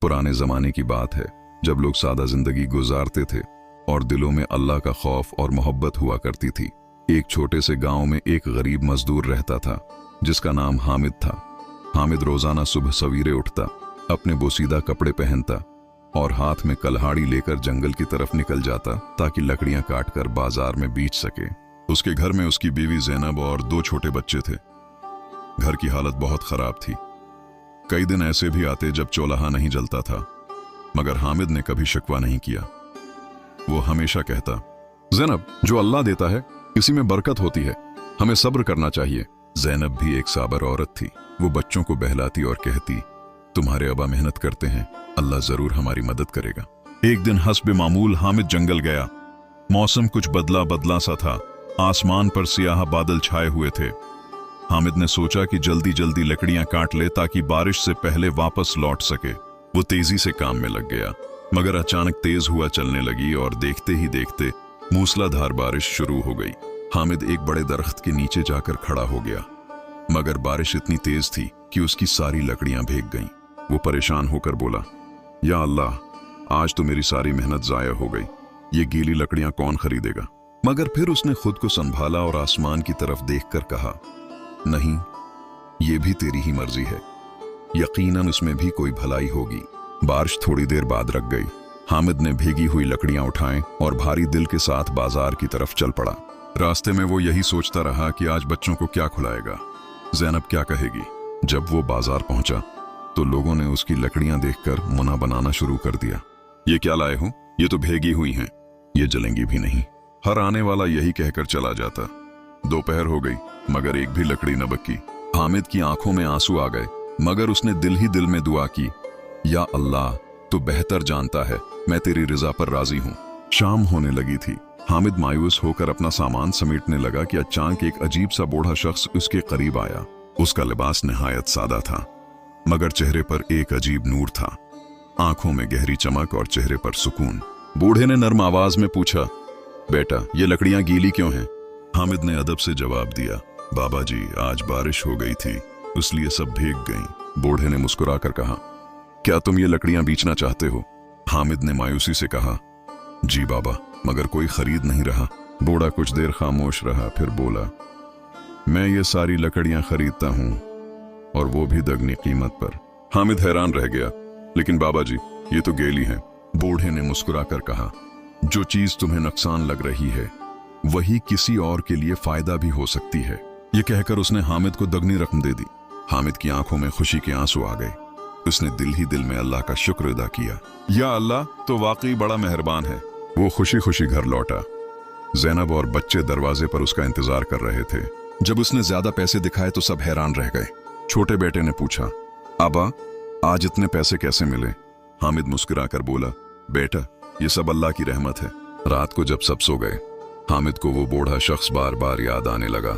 पुराने जमाने की बात है जब लोग सादा जिंदगी गुजारते थे और दिलों में अल्लाह का खौफ और मोहब्बत हुआ करती थी। एक छोटे से गांव में एक गरीब मजदूर रहता था जिसका नाम हामिद था। हामिद रोजाना सुबह सवेरे उठता, अपने बोसीदा कपड़े पहनता और हाथ में कल्हाड़ी लेकर जंगल की तरफ निकल जाता ताकि लकड़ियां काटकर बाजार में बेच सके। उसके घर में उसकी बीवी ज़ैनब और 2 छोटे बच्चे थे। घर की हालत बहुत खराब थी। कई दिन ऐसे भी आते जब चौलाहा नहीं जलता था, मगर हामिद ने कभी शिकवा नहीं किया। वो हमेशा कहता, ज़ैनब, जो अल्लाह देता है इसी में बरकत होती है, हमें सब्र करना चाहिए। ज़ैनब भी एक साबर औरत थी। वो बच्चों को बहलाती और कहती, तुम्हारे अब्बा मेहनत करते हैं, अल्लाह जरूर हमारी मदद करेगा। एक दिन हस्बे मामूल हामिद जंगल गया। मौसम कुछ बदला बदला सा था। आसमान पर सियाह बादल छाए हुए थे। हामिद ने सोचा कि जल्दी जल्दी लकड़ियां काट ले ताकि बारिश से पहले वापस लौट सके। वो तेजी से काम में लग गया, मगर अचानक तेज हुआ चलने लगी और देखते ही देखते मूसलाधार बारिश शुरू हो गई। हामिद एक बड़े दरख्त के नीचे जाकर खड़ा हो गया, मगर बारिश इतनी तेज थी कि उसकी सारी लकड़ियां भीग गईं। वो परेशान होकर बोला, या अल्लाह, आज तो मेरी सारी मेहनत जाया हो गई। ये गीली लकड़ियां कौन खरीदेगा? मगर फिर उसने खुद को संभाला और आसमान की तरफ देखकर कहा, नहीं, ये भी तेरी ही मर्जी है, यकीनन उसमें भी कोई भलाई होगी। बारिश थोड़ी देर बाद रुक गई। हामिद ने भीगी हुई लकड़ियां उठाएं और भारी दिल के साथ बाजार की तरफ चल पड़ा। रास्ते में वो यही सोचता रहा कि आज बच्चों को क्या खिलाएगा, ज़ैनब क्या कहेगी। जब वो बाजार पहुंचा तो लोगों ने उसकी लकड़ियां देखकर मुना बनाना शुरू कर दिया। ये क्या लाए हो? ये तो भीगी हुई हैं, ये जलेंगी भी नहीं। हर आने वाला यही कहकर चला जाता। दोपहर हो गई मगर एक भी लकड़ी न बची। हामिद की आंखों में आंसू आ गए, मगर उसने दिल ही दिल में दुआ की, या अल्लाह, तू बेहतर जानता है, मैं तेरी रिजा पर राजी हूँ। शाम होने लगी थी। हामिद मायूस होकर अपना सामान समेटने लगा कि अचानक एक अजीब सा बूढ़ा शख्स उसके करीब आया। उसका लिबास निहायत सादा था, मगर चेहरे पर एक अजीब नूर था। आंखों में गहरी चमक और चेहरे पर सुकून। बूढ़े ने नर्म आवाज में पूछा, बेटा, ये लकड़ियां गीली क्यों हैं? हामिद ने अदब से जवाब दिया, बाबा जी, आज बारिश हो गई थी, इसलिए सब भीग गईं। बूढ़े ने मुस्कुराकर कहा, क्या तुम ये लकड़ियां बेचना चाहते हो? हामिद ने मायूसी से कहा, जी बाबा, मगर कोई खरीद नहीं रहा। बूढ़ा कुछ देर खामोश रहा, फिर बोला, मैं ये सारी लकड़ियां खरीदता हूं, और वो भी दगनी कीमत पर। हामिद हैरान रह गया, लेकिन बाबा जी, ये तो गीली हैं। बूढ़े ने मुस्कुराकर कहा, जो चीज तुम्हें नुकसान लग रही है वही किसी और के लिए फायदा भी हो सकती है। ये कहकर उसने हामिद को दगनी रकम दे दी। हामिद की आंखों में खुशी के आंसू आ गए। उसने दिल ही दिल में अल्लाह का शुक्र अदा किया। या अल्लाह तो वाकई बड़ा मेहरबान है। वो खुशी खुशी घर लौटा। ज़ैनब और बच्चे दरवाजे पर उसका इंतजार कर रहे थे। जब उसने ज्यादा पैसे दिखाए तो सब हैरान रह गए। छोटे बेटे ने पूछा, आबा, आज इतने पैसे कैसे मिले? हामिद मुस्कुराकर बोला, बेटा, ये सब अल्लाह की रहमत है। रात को जब सब सो गए, हामिद को वो बूढ़ा शख्स बार बार याद आने लगा।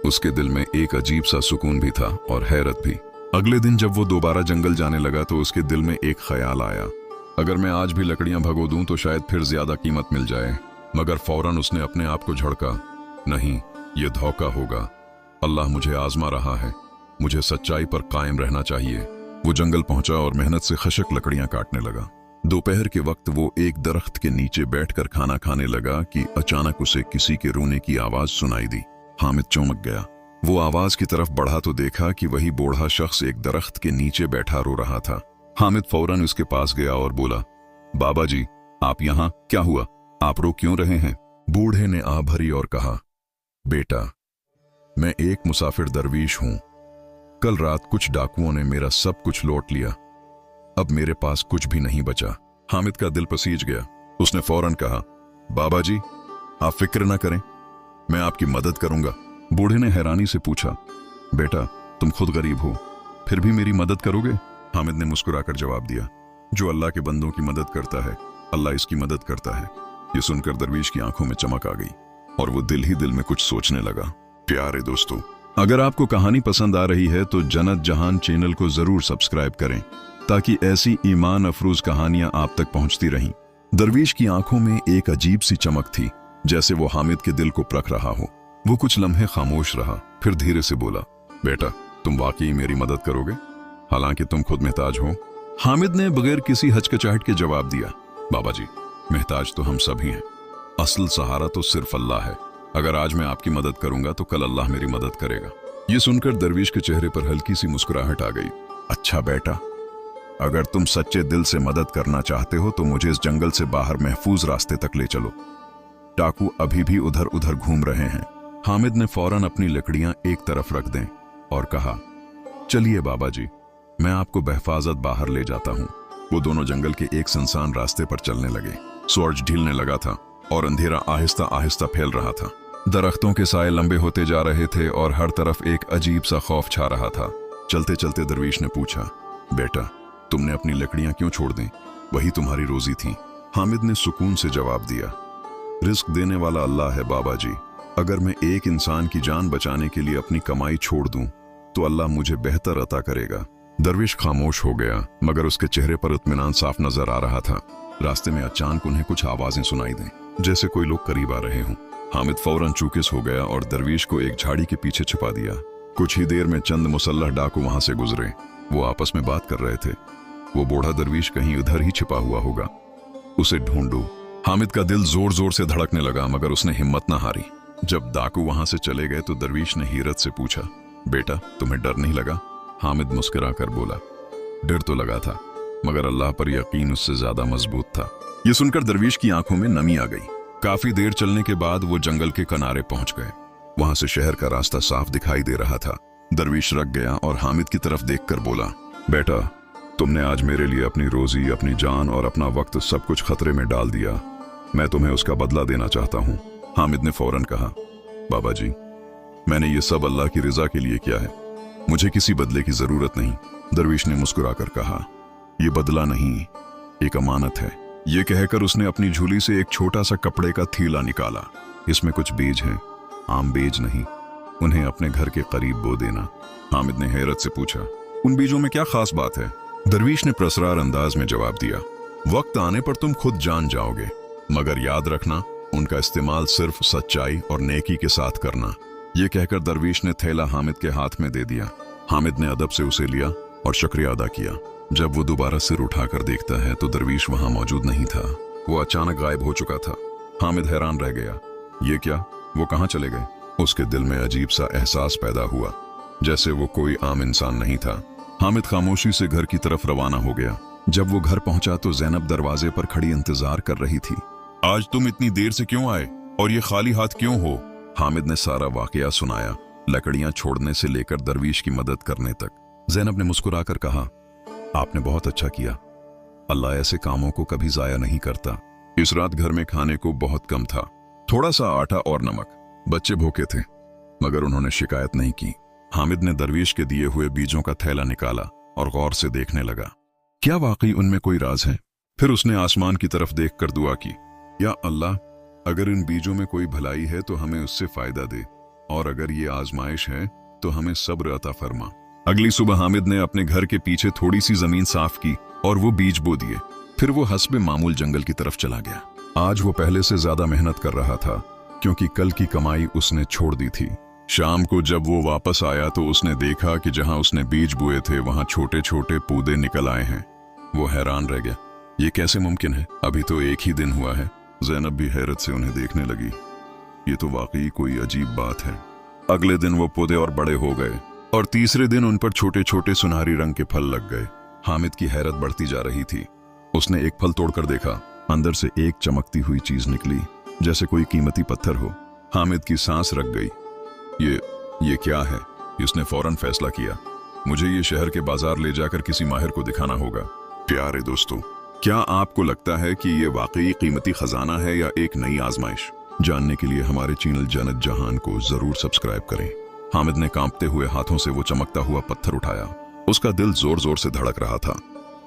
उसके दिल में एक अजीब सा सुकून भी था और हैरत भी। अगले दिन जब वो दोबारा जंगल जाने लगा तो उसके दिल में एक ख्याल आया, अगर मैं आज भी लकड़ियां भगो दूं तो शायद फिर ज्यादा कीमत मिल जाए। मगर फौरन उसने अपने आप को झड़का, नहीं, ये धोखा होगा। अल्लाह मुझे आजमा रहा है, मुझे सच्चाई पर कायम रहना चाहिए। वो जंगल पहुंचा और मेहनत से खशक लकड़ियां काटने लगा। दोपहर के वक्त वो एक दरख्त के नीचे बैठकर खाना खाने लगा कि अचानक उसे किसी के रोने की आवाज सुनाई दी। हामिद चौंक गया। वो आवाज की तरफ बढ़ा तो देखा कि वही बूढ़ा शख्स एक दरख्त के नीचे बैठा रो रहा था। हामिद फौरन उसके पास गया और बोला, बाबा जी, आप यहाँ? क्या हुआ? आप रो क्यों रहे हैं? बूढ़े ने आह भरी और कहा, बेटा, मैं एक मुसाफिर दरवीश हूं। कल रात कुछ डाकुओं ने मेरा सब कुछ लूट लिया। अब मेरे पास कुछ भी नहीं बचा। हामिद का दिल पसीज गया। उसने फौरन कहा, बाबा जी, आप फिक्र ना करें, मैं आपकी मदद करूंगा। बूढ़े ने हैरानी से पूछा, बेटा, तुम खुद गरीब हो, फिर भी मेरी मदद करोगे? हामिद ने मुस्कुराकर जवाब दिया, जो अल्लाह के बंदों की मदद करता है, अल्लाह इसकी मदद करता है। ये सुनकर दरवीश की आंखों में चमक आ गई और वो दिल ही दिल में कुछ सोचने लगा। प्यारे दोस्तों, अगर आपको कहानी पसंद आ रही है तो जन्नत जहान चैनल को जरूर सब्सक्राइब करें ताकि ऐसी ईमान अफरोज कहानियां आप तक पहुंचती रहें। दरवीश की आंखों में एक अजीब सी चमक थी, जैसे वो हामिद के दिल को परख रहा हो। वो कुछ लम्हे खामोश रहा, फिर धीरे से बोला, बेटा, तुम वाकई मेरी मदद करोगे? हालांकि तुम खुद मोहताज हो। हामिद ने बगैर किसी हचकचाहट के जवाब दिया, बाबा जी, महताज तो हम सभी हैं, असल सहारा तो सिर्फ अल्लाह है। अगर आज मैं आपकी मदद करूंगा तो कल अल्लाह मेरी मदद करेगा। ये सुनकर दरवीश के चेहरे पर हल्की सी मुस्कुराहट आ गई। अच्छा बेटा, अगर तुम सच्चे दिल से मदद करना चाहते हो तो मुझे इस जंगल से बाहर महफूज रास्ते तक ले चलो। डाकू अभी भी उधर उधर घूम रहे हैं। हामिद ने फौरन अपनी लकड़ियां एक तरफ रख दें और कहा, चलिए बाबा जी, मैं आपको बहफाजत बाहर ले जाता हूँ। वो दोनों जंगल के एक सुनसान रास्ते पर चलने लगे। सूरज ढलने लगा था और अंधेरा आहिस्ता आहिस्ता फैल रहा था। दरख्तों के साए लंबे होते जा रहे थे और हर तरफ एक अजीब सा खौफ छा रहा था। चलते चलते दरवीश ने पूछा, बेटा, तुमने अपनी लकड़ियां क्यों छोड़ दी? वही तुम्हारी रोजी थी। हामिद ने सुकून से जवाब दिया, रिस्क देने वाला अल्लाह है बाबा जी। अगर मैं एक इंसान की जान बचाने के लिए अपनी कमाई छोड़ दूं तो अल्लाह मुझे बेहतर अता करेगा। दरवेश खामोश हो गया, मगर उसके चेहरे पर इत्मीनान साफ नजर आ रहा था। रास्ते में अचानक उन्हें कुछ आवाजें सुनाई दें, जैसे कोई लोग करीब आ रहे हों। हामिद फौरन चौकस हो गया और दरवेश को एक झाड़ी के पीछे छुपा दिया। कुछ ही देर में चंद मुसल्लह डाकू वहां से गुजरे। वो आपस में बात कर रहे थे। वो बूढ़ा दरवेश कहीं उधर ही छिपा हुआ होगा, उसे ढूंढो। हामिद का दिल जोर जोर से धड़कने लगा, मगर उसने हिम्मत न हारी। जब डाकू वहां से चले गए तो दरवेश ने हैरत से पूछा, बेटा, तुम्हें डर नहीं लगा? हामिद मुस्कुराकर बोला, डर तो लगा था, मगर अल्लाह पर यकीन उससे ज्यादा मजबूत था। ये सुनकर दरवेश की आंखों में नमी आ गई। काफी देर चलने के बाद वो जंगल के किनारे पहुंच गए। वहां से शहर का रास्ता साफ दिखाई दे रहा था। दरवेश रख गया और हामिद की तरफ देखकर बोला, बेटा, तुमने आज मेरे लिए अपनी रोजी, अपनी जान और अपना वक्त सब कुछ खतरे में डाल दिया। मैं तुम्हें उसका बदला देना चाहता हूँ। हामिद ने फौरन कहा, बाबा जी, मैंने ये सब अल्लाह की रजा के लिए किया है, मुझे किसी बदले की जरूरत नहीं। दरवेश ने मुस्कुराकर कहा, ये बदला नहीं, एक अमानत है। ये कहकर उसने अपनी झोली से एक छोटा सा कपड़े का थैला निकाला। इसमें कुछ बीज हैं, आम बीज नहीं। उन्हें अपने घर के करीब बो देना। हामिद ने हैरत से पूछा, उन बीजों में क्या खास बात है? दरवेश ने प्रसरार अंदाज में जवाब दिया, वक्त आने पर तुम खुद जान जाओगे, मगर याद रखना, उनका इस्तेमाल सिर्फ सच्चाई और नेकी के साथ करना। यह कहकर दरवेश ने थैला हामिद के हाथ में दे दिया। हामिद ने अदब से उसे लिया और शुक्रिया अदा किया। जब वो दोबारा सिर उठाकर देखता है तो दरवेश वहां मौजूद नहीं था। वो अचानक गायब हो चुका था। हामिद हैरान रह गया, ये क्या? वो कहाँ चले गए? उसके दिल में अजीब सा एहसास पैदा हुआ, जैसे वो कोई आम इंसान नहीं था। हामिद खामोशी से घर की तरफ रवाना हो गया। जब वो घर पहुंचा तो ज़ैनब दरवाजे पर खड़ी इंतजार कर रही थी। आज तुम इतनी देर से क्यों आए और ये खाली हाथ क्यों हो? हामिद ने सारा वाकया सुनाया, लकड़ियां छोड़ने से लेकर दरवेश की मदद करने तक। ज़ैनब ने मुस्कुराकर कहा, आपने बहुत अच्छा किया। अल्लाह ऐसे कामों को कभी जाया नहीं करता। इस रात घर में खाने को बहुत कम था, थोड़ा सा आटा और नमक। बच्चे भूखे थे, मगर उन्होंने शिकायत नहीं की। हामिद ने दरवेश के दिए हुए बीजों का थैला निकाला और गौर से देखने लगा। क्या वाकई उनमें कोई राज है? फिर उसने आसमान की तरफ देखकर दुआ की, या अल्लाह, अगर इन बीजों में कोई भलाई है तो हमें उससे फायदा दे, और अगर ये आजमाइश है तो हमें सब्र अता फरमा। अगली सुबह हामिद ने अपने घर के पीछे थोड़ी सी जमीन साफ की और वो बीज बो दिए। फिर वो हस्बे मामूल जंगल की तरफ चला गया। आज वो पहले से ज्यादा मेहनत कर रहा था, क्योंकि कल की कमाई उसने छोड़ दी थी। शाम को जब वो वापस आया तो उसने देखा कि जहां उसने बीज बोए थे वहां छोटे छोटे पौधे निकल आए हैं। वो हैरान रह गया, ये कैसे मुमकिन है? अभी तो एक ही दिन हुआ है। ज़ैनब भी हैरत से उन्हें देखने लगी। ये तो वाकई कोई अजीब बात है। अगले दिन वो पौधे और बड़े हो गए और तीसरे दिन उन पर छोटे छोटे सुनहरी रंग के फल लग गए। हामिद की हैरत बढ़ती जा रही थी। उसने एक फल तोड़कर देखा, अंदर से एक चमकती हुई चीज निकली, जैसे कोई कीमती पत्थर हो। हामिद की सांस रक गई। ये क्या है? उसने फौरन फैसला किया, मुझे ये शहर के बाजार ले जाकर किसी माहिर को दिखाना होगा। प्यारे दोस्तों, क्या आपको लगता है कि ये वाकई कीमती खजाना है या एक नई आजमाइश? जानने के लिए हमारे चैनल जन्नत जहान को जरूर सब्सक्राइब करें। हामिद ने कांपते हुए हाथों से वो चमकता हुआ पत्थर उठाया। उसका दिल जोर जोर से धड़क रहा था।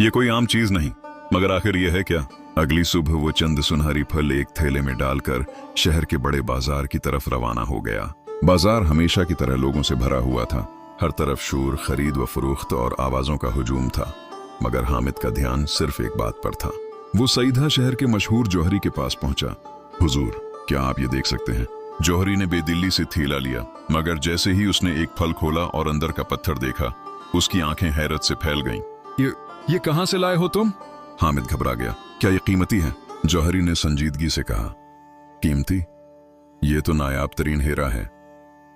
ये कोई आम चीज नहीं, मगर आखिर ये है क्या? अगली सुबह वो चंद सुनहरी फल एक थैले में डालकर शहर के बड़े बाजार की तरफ रवाना हो गया। बाजार हमेशा की तरह लोगों से भरा हुआ था। हर तरफ शोर, खरीद व फरोख्त और आवाजों का हुजूम था, मगर हामिद का ध्यान सिर्फ एक बात पर था। वो सईदा शहर के मशहूर जौहरी के पास पहुंचा। हुजूर, क्या आप ये देख सकते हैं? जौहरी ने बेदिल्ली से थैला लिया, मगर जैसे ही उसने एक फल खोला और अंदर का पत्थर देखा, उसकी आंखें हैरत से फैल गईं। ये कहां से लाए हो तुम? हामिद घबरा गया। क्या ये कीमती है? जौहरी ने संजीदगी से कहा, कीमती? ये तो नायाब तरीन हीरा है।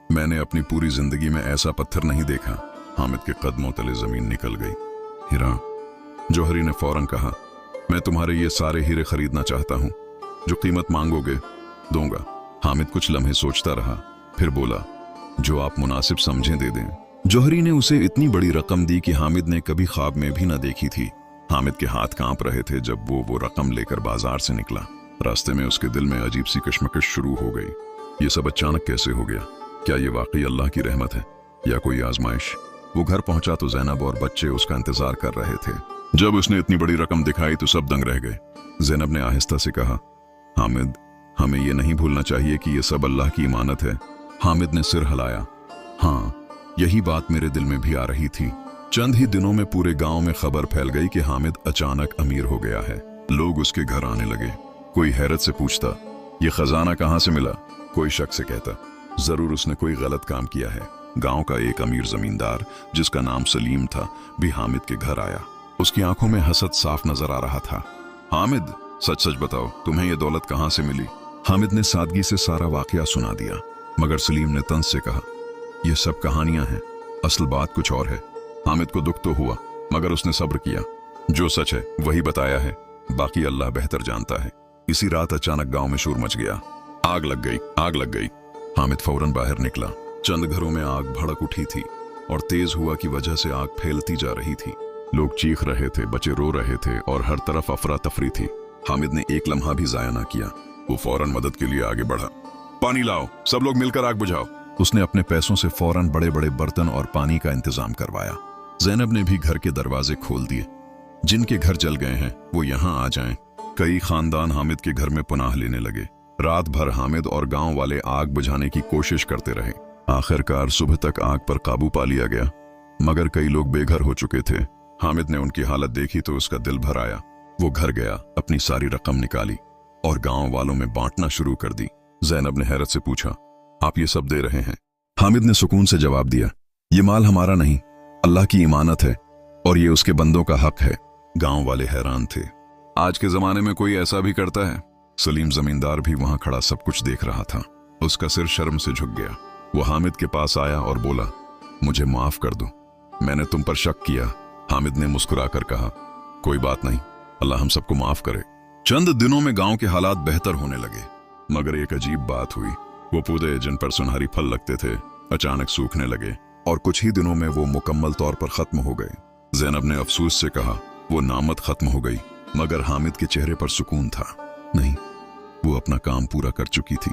मैंने अपनी पूरी जिंदगी में ऐसा पत्थर नहीं देखा। हामिद के कदमों तले जमीन निकल गई। हीरा? जौहरी ने फौरन कहा, मैं तुम्हारे ये सारे हीरे खरीदना चाहता हूं। जो कीमत मांगोगे दूंगा। हामिद कुछ लम्हे सोचता रहा, फिर बोला, जो आप मुनासिब समझें दे दें। जौहरी ने उसे इतनी बड़ी रकम दी कि हामिद ने कभी ख्वाब में भी न देखी थी। हामिद के हाथ कांप रहे थे जब वो रकम लेकर बाजार से निकला। रास्ते में उसके दिल में अजीब सी कश्मकश शुरू हो गई। ये सब अचानक कैसे हो गया? क्या ये वाकई अल्लाह की रहमत है या कोई आजमाइश? वो घर पहुंचा तो जैनब और बच्चे उसका इंतजार कर रहे थे। जब उसने इतनी बड़ी रकम दिखाई तो सब दंग रह गए। जैनब ने आहिस्ता से कहा, हामिद, हमें ये नहीं भूलना चाहिए कि ये सब अल्लाह की इमानत है। हामिद ने सिर हिलाया। हाँ, यही बात मेरे दिल में भी आ रही थी। चंद ही दिनों में पूरे गांव में खबर फैल गई कि हामिद अचानक अमीर हो गया है। लोग उसके घर आने लगे। कोई हैरत से पूछता, ये खजाना कहां से मिला? कोई शक से कहता, जरूर उसने कोई गलत काम किया है। गांव का एक अमीर जमींदार जिसका नाम सलीम था भी हामिद के घर आया। उसकी आंखों में हसद साफ नजर आ रहा था। हामिद, सच सच बताओ, तुम्हें यह दौलत कहां से मिली? हामिद ने सादगी से सारा वाकया सुना दिया, मगर सलीम ने तंज से कहा, यह सब कहानियां हैं, असल बात कुछ और है। हामिद को दुख तो हुआ, मगर उसने सब्र किया। जो सच है वही बताया है, बाकी अल्लाह बेहतर जानता है। इसी रात अचानक गांव में शोर मच गया। आग लग गई, आग लग गई। हामिद फौरन बाहर निकला। चंद घरों में आग भड़क उठी थी और तेज हुआ की वजह से आग फैलती जा रही थी। लोग चीख रहे थे, बच्चे रो रहे थे और हर तरफ अफरा तफरी थी। हामिद ने एक लम्हा भी जाया ना किया। वो फौरन मदद के लिए आगे बढ़ा। पानी लाओ, सब लोग मिलकर आग बुझाओ। उसने अपने पैसों से फौरन बड़े बड़े बर्तन और पानी का इंतजाम करवाया। जैनब ने भी घर के दरवाजे खोल दिए। जिनके घर जल गए हैं वो यहाँ आ जाएं। कई खानदान हामिद के घर में पनाह लेने लगे। रात भर हामिद और गांव वाले आग बुझाने की कोशिश करते रहे। आखिरकार सुबह तक आग पर काबू पा लिया गया, मगर कई लोग बेघर हो चुके थे। हामिद ने उनकी हालत देखी तो उसका दिल भर आया। वो घर गया, अपनी सारी रकम निकाली और गांव वालों में बांटना शुरू कर दी। जैनब ने हैरत से पूछा, आप ये सब दे रहे हैं? हामिद ने सुकून से जवाब दिया, ये माल हमारा नहीं, अल्लाह की इमानत है और ये उसके बंदों का हक है। गांव वाले हैरान थे। आज के जमाने में कोई ऐसा भी करता है? सलीम जमींदार भी वहां खड़ा सब कुछ देख रहा था। उसका सिर शर्म से झुक गया। वो हामिद के पास आया और बोला, मुझे माफ कर दो, मैंने तुम पर शक किया। हामिद ने मुस्कुराकर कहा, कोई बात नहीं, अल्लाह हम सबको माफ करे। चंद दिनों में गांव के हालात बेहतर होने लगे, मगर एक अजीब बात हुई। वो पौधे जिन पर सुनहरी फल लगते थे अचानक सूखने लगे और कुछ ही दिनों में वो मुकम्मल तौर पर खत्म हो गए। जैनब ने अफसोस से कहा, वो नामत खत्म हो गई, मगर हामिद के चेहरे पर सुकून था। नहीं, वो अपना काम पूरा कर चुकी थी।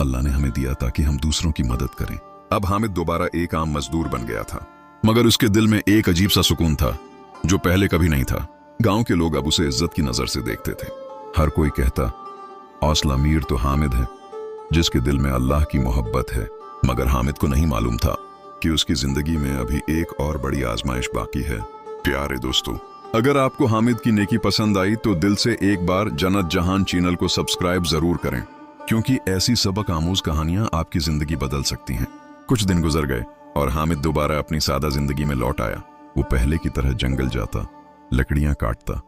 अल्लाह ने हमें दिया ताकि हम दूसरों की मदद करें। अब हामिद दोबारा एक आम मजदूर बन गया था, मगर उसके दिल में एक अजीब सा सुकून था जो पहले कभी नहीं था। गांव के लोग अब उसे इज्जत की नजर से देखते थे। हर कोई कहता, हौसला मीर तो हामिद है जिसके दिल में अल्लाह की मोहब्बत है। मगर हामिद को नहीं मालूम था कि उसकी जिंदगी में अभी एक और बड़ी आजमाइश बाकी है। प्यारे दोस्तों, अगर आपको हामिद की नेकी पसंद आई तो दिल से एक बार जन्नत जहान चैनल को सब्सक्राइब जरूर करें, क्योंकि ऐसी सबक आमूज कहानियां आपकी जिंदगी बदल सकती हैं। कुछ दिन गुजर गए और हामिद दोबारा अपनी सादा जिंदगी में लौट आया। वो पहले की तरह जंगल जाता, लकड़ियां काटता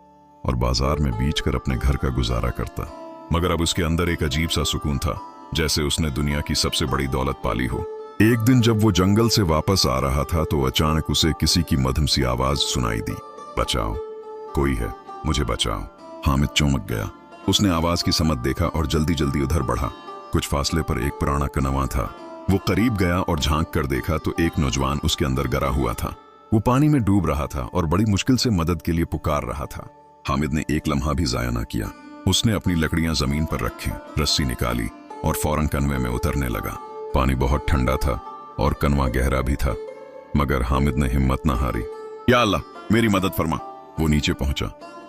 और बाजार में बेचकर अपने घर का गुजारा करता। मगर अब उसके अंदर एक अजीब सा सुकून था, जैसे उसने दुनिया की सबसे बड़ी दौलत पाली हो। एक दिन जब वो जंगल से वापस आ रहा था तो अचानक उसे किसी की मधुर सी आवाज सुनाई दी, बचाओ, कोई है, मुझे बचाओ। हामिद चौंक गया। उसने आवाज की समत देखा और जल्दी जल्दी उधर बढ़ा। कुछ फासले पर एक पुराना कनवा था। वो करीब गया और झांक कर देखा तो एक नौजवान उसके अंदर गिरा हुआ था। वो पानी में डूब रहा था और बड़ी मुश्किल से मदद के लिए पुकार रहा था। हामिद ने एक लम्हा भी जाया ना किया। उसने अपनी लकड़ियां जमीन पर रखी, रस्सी निकाली और फौरन कनवे में उतरने लगा। पानी बहुत ठंडा था और कनवा गहरा भी था, मगर हामिद ने हिम्मत न हारी। या अल्लाह, मेरी मदद फरमा। वो नीचे पहुंचा।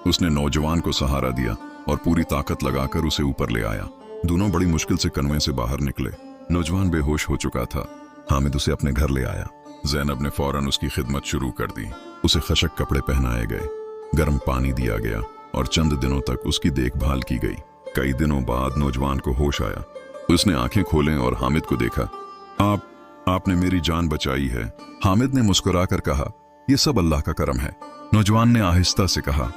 उसने नौजवान को सहारा दिया और पूरी ताकत लगाकर उसे ऊपर ले आया। दोनों बड़ी मुश्किल से कनवे से बाहर निकले। नौजवान बेहोश हो चुका था। हामिद उसे अपने घर ले आया। जैनब ने फौरन उसकी खिदमत शुरू कर दी। उसे खशक कपड़े पहनाए गए, गर्म पानी दिया गया और चंद दिनों तक उसकी देखभाल की गई। कई दिनों बाद नौजवान को होश आया। उसने आंखें खोलें और हामिद को देखा। आपने मेरी जान बचाई है। हामिद ने मुस्कुराकर कहा, यह सब अल्लाह का करम है। नौजवान ने आहिस्ता से कहा,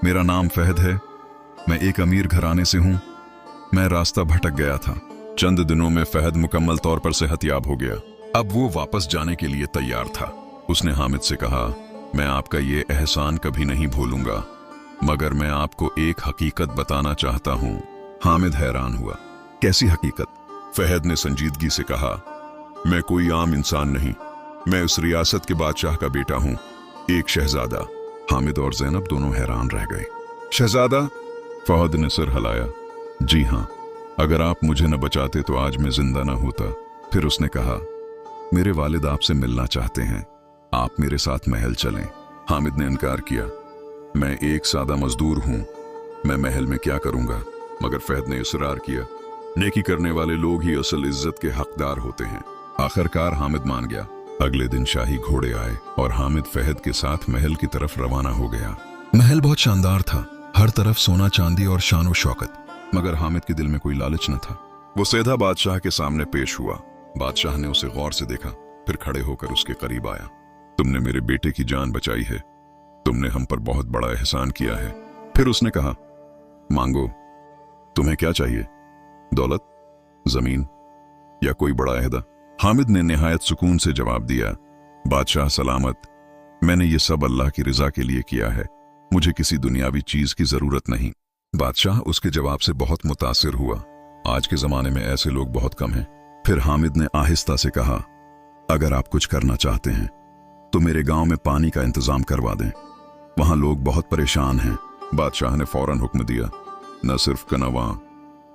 मेरा नाम फहद है, मैं एक अमीर घराने से हूं। मैं रास्ता भटक गया था। चंद दिनों में फहद मुकम्मल तौर पर सेहतयाब हो गया। अब वो वापस जाने के लिए तैयार था। उसने हामिद से कहा, मैं आपका ये एहसान कभी नहीं भूलूंगा, मगर मैं आपको एक हकीकत बताना चाहता हूं। हामिद हैरान हुआ, कैसी हकीकत? फहद ने संजीदगी से कहा, मैं कोई आम इंसान नहीं, मैं उस रियासत के बादशाह का बेटा हूं, एक शहजादा। हामिद और जैनब दोनों हैरान रह गए। शहजादा? फहद ने सिर हिलाया, जी हां, अगर आप मुझे न बचाते तो आज मैं जिंदा न होता। फिर उसने कहा, मेरे वालिद आपसे मिलना चाहते हैं, आप मेरे साथ महल चलें। हामिद ने इनकार किया, मैं एक सादा मजदूर हूं, मैं महल में क्या करूंगा? मगर फहद ने इसरार किया, नेकी करने वाले लोग ही असल इज्जत के हकदार होते हैं। आखिरकार हामिद मान गया। अगले दिन शाही घोड़े आए और हामिद फहद के साथ महल की तरफ रवाना हो गया। महल बहुत शानदार था, हर तरफ सोना चांदी और शान व शौकत, मगर हामिद के दिल में कोई लालच न था। वो सीधा बादशाह के सामने पेश हुआ। बादशाह ने उसे गौर से देखा, फिर खड़े होकर उसके करीब आया। तुमने मेरे बेटे की जान बचाई है, तुमने हम पर बहुत बड़ा एहसान किया है। फिर उसने कहा, मांगो, तुम्हें क्या चाहिए? दौलत, जमीन या कोई बड़ा अहदा? हामिद ने निहायत सुकून से जवाब दिया, बादशाह सलामत, मैंने ये सब अल्लाह की रिजा के लिए किया है, मुझे किसी दुनियावी चीज की जरूरत नहीं। बादशाह उसके जवाब से बहुत मुतासिर हुआ। आज के जमाने में ऐसे लोग बहुत कम हैं। फिर हामिद ने आहिस्ता से कहा, अगर आप कुछ करना चाहते हैं तो मेरे गांव में पानी का इंतजाम करवा दें, वहां लोग बहुत परेशान हैं। बादशाह ने फौरन हुक्म दिया, न सिर्फ कनवा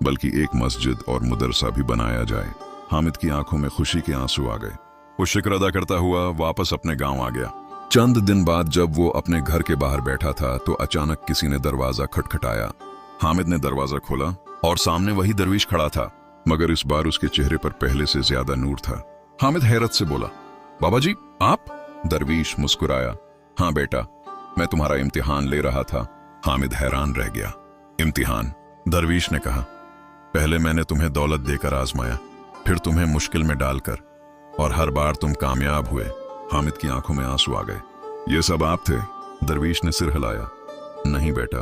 बल्कि एक मस्जिद और मदरसा भी बनाया जाए। हामिद की आंखों में खुशी के आंसू आ गए। वो शुक्र अदा करता हुआ वापस अपने गांव आ गया। चंद दिन बाद जब वो अपने घर के बाहर बैठा था तो अचानक किसी ने दरवाजा खटखटाया। हामिद ने दरवाजा खोला और सामने वही दरवीश खड़ा था, मगर इस बार उसके चेहरे पर पहले से ज्यादा नूर था। हामिद हैरत से बोला, बाबा जी आप? दरवीश मुस्कुराया, हाँ बेटा, मैं तुम्हारा इम्तिहान ले रहा था। हामिद हैरान रह गया। इम्तिहान? दरवीश ने कहा, पहले मैंने तुम्हें दौलत देकर आजमाया, फिर तुम्हें मुश्किल में डालकर, और हर बार तुम कामयाब हुए। हामिद की आंखों में आंसू आ गए। ये सब आप थे? दरवीश ने सिर हिलाया, नहीं बेटा,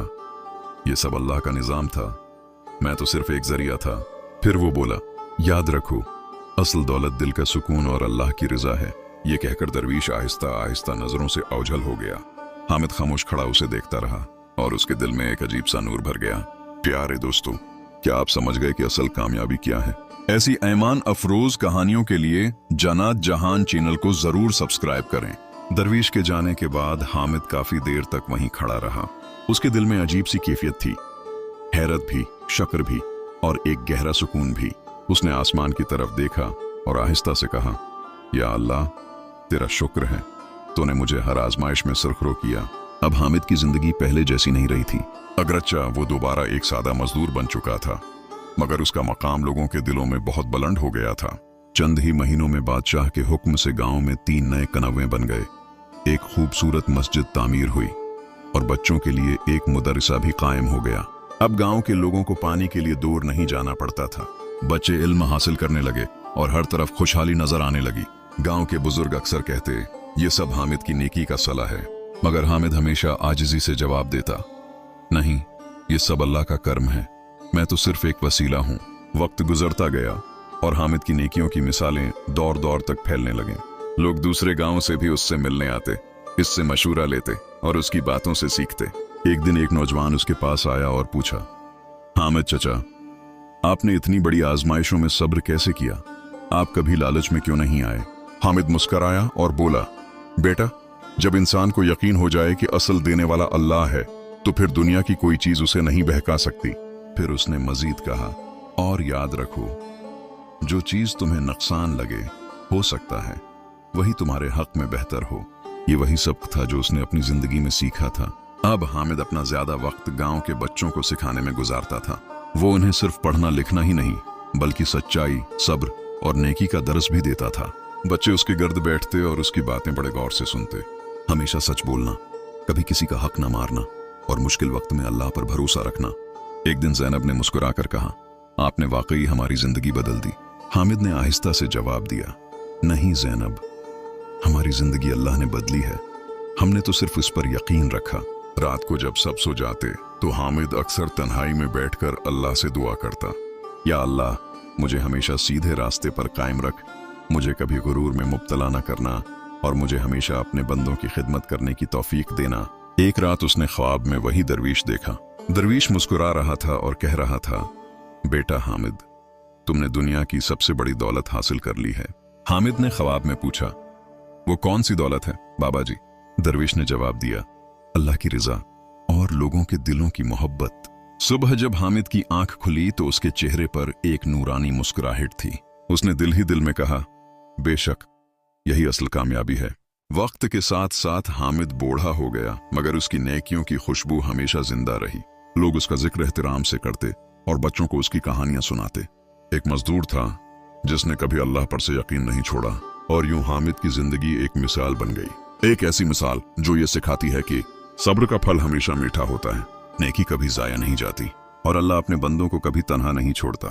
ये सब अल्लाह का निजाम था, मैं तो सिर्फ एक जरिया था। फिर वो बोला, याद रखो, असल दौलत दिल का सुकून और अल्लाह की रिजा है। ये कहकर दरवीश आहिस्ता आहिस्ता नजरों से ओझल हो गया। हामिद खामोश खड़ा उसे देखता रहा और उसके दिल में एक अजीब सा नूर भर गया। प्यारे दोस्तों, क्या आप समझ गए कि असल कामयाबी क्या है? ऐसी ऐमान अफरोज कहानियों के लिए जन्नत जहान चैनल को जरूर सब्सक्राइब करें। दरवीश के जाने के बाद हामिद काफी देर तक वहीं खड़ा रहा। उसके दिल में अजीब सी कैफियत थी, हैरत भी, शक्र भी और एक गहरा सुकून भी। उसने आसमान की तरफ देखा और आहिस्ता से कहा, या अल्लाह, तेरा शुक्र है, तूने मुझे हर आजमाइश में सुरखरू किया। अब हामिद की जिंदगी पहले जैसी नहीं रही थी। अगरचा वो दोबारा एक सादा मजदूर बन चुका था, मगर उसका मकाम लोगों के दिलों में बहुत बुलंद हो गया था। चंद ही महीनों में बादशाह के हुक्म से गांव में 3 नए कनवे बन गए। एक खूबसूरत मस्जिद तामीर हुई और बच्चों के लिए एक मदरसा भी कायम हो गया। अब गांव के लोगों को पानी के लिए दूर नहीं जाना पड़ता था। बच्चे इल्म हासिल करने लगे और हर तरफ खुशहाली नजर आने लगी। गांव के बुजुर्ग अक्सर कहते, ये सब हामिद की नेकी का सला है, मगर हामिद हमेशा आजिजी से जवाब देता, नहीं, ये सब अल्लाह का कर्म है, मैं तो सिर्फ एक वसीला हूँ। वक्त गुजरता गया और हामिद की नेकियों की मिसालें दौर दौर तक फैलने लगे। लोग दूसरे गांव से भी उससे मिलने आते, इससे मशूरा लेते और उसकी बातों से सीखते। एक दिन एक नौजवान उसके पास आया और पूछा, हामिद चचा, आपने इतनी बड़ी आजमाइशों में सब्र कैसे किया? आप कभी लालच में क्यों नहीं आए? हामिद मुस्कुराया और बोला, बेटा, जब इंसान को यकीन हो जाए कि असल देने वाला अल्लाह है, तो फिर दुनिया की कोई चीज उसे नहीं बहका सकती। फिर उसने मजीद कहा, और याद रखो, जो चीज तुम्हें नुकसान लगे, हो सकता है वही तुम्हारे हक में बेहतर हो। ये वही सबक था जो उसने अपनी जिंदगी में सीखा था। अब हामिद अपना ज्यादा वक्त गांव के बच्चों को सिखाने में गुजारता था। वो उन्हें सिर्फ पढ़ना लिखना ही नहीं, बल्कि सच्चाई, सब्र और नेकी का दर्स भी देता था। बच्चे उसके गर्द बैठते और उसकी बातें बड़े गौर से सुनते। हमेशा सच बोलना, कभी किसी का हक न मारना और मुश्किल वक्त में अल्लाह पर भरोसा रखना। एक दिन ज़ैनब ने मुस्कुराकर कहा, आपने वाकई हमारी जिंदगी बदल दी। हामिद ने आहिस्ता से जवाब दिया, नहीं ज़ैनब, हमारी जिंदगी अल्लाह ने बदली है। हमने तो सिर्फ इस पर यकीन रखा। रात को जब सब सो जाते तो हामिद अक्सर तन्हाई में बैठकर अल्लाह से दुआ करता, या अल्लाह, मुझे हमेशा सीधे रास्ते पर कायम रख, मुझे कभी गुरूर में मुब्तला न करना और मुझे हमेशा अपने बंदों की खिदमत करने की तौफीक देना। एक रात उसने ख्वाब में वही दरवीश देखा। दरवीश मुस्कुरा रहा था और कह रहा था, बेटा हामिद, तुमने दुनिया की सबसे बड़ी दौलत हासिल कर ली है। हामिद ने ख्वाब में पूछा, वो कौन सी दौलत है बाबा जी? दरवीश ने जवाब दिया, अल्लाह की रिजा और लोगों के दिलों की मोहब्बत। सुबह जब हामिद की आंख खुली तो उसके चेहरे पर एक नूरानी मुस्कुराहट थी। उसने दिल ही दिल में कहा, बेशक यही असल कामयाबी है। वक्त के साथ साथ हामिद बूढ़ा हो गया, मगर उसकी नेकियों की खुशबू हमेशा जिंदा रही। लोग उसका जिक्र एहतराम से करते और बच्चों को उसकी कहानियां सुनाते। एक मजदूर था जिसने कभी अल्लाह पर से यकीन नहीं छोड़ा, और यूं हामिद की जिंदगी एक मिसाल बन गई। एक ऐसी मिसाल जो ये सिखाती है कि सब्र का फल हमेशा मीठा होता है, नेकी कभी जाया नहीं जाती और अल्लाह अपने बंदों को कभी तन्हा नहीं छोड़ता।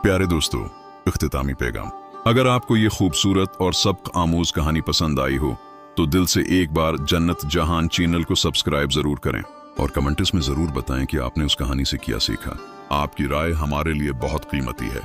प्यारे दोस्तों, इख्तितामी पैगाम, अगर आपको ये खूबसूरत और सबक आमूज कहानी पसंद आई हो तो दिल से एक बार जन्नत जहान चैनल को सब्सक्राइब जरूर करें और कमेंट्स में जरूर बताएं कि आपने उस कहानी से क्या सीखा। आपकी राय हमारे लिए बहुत कीमती है।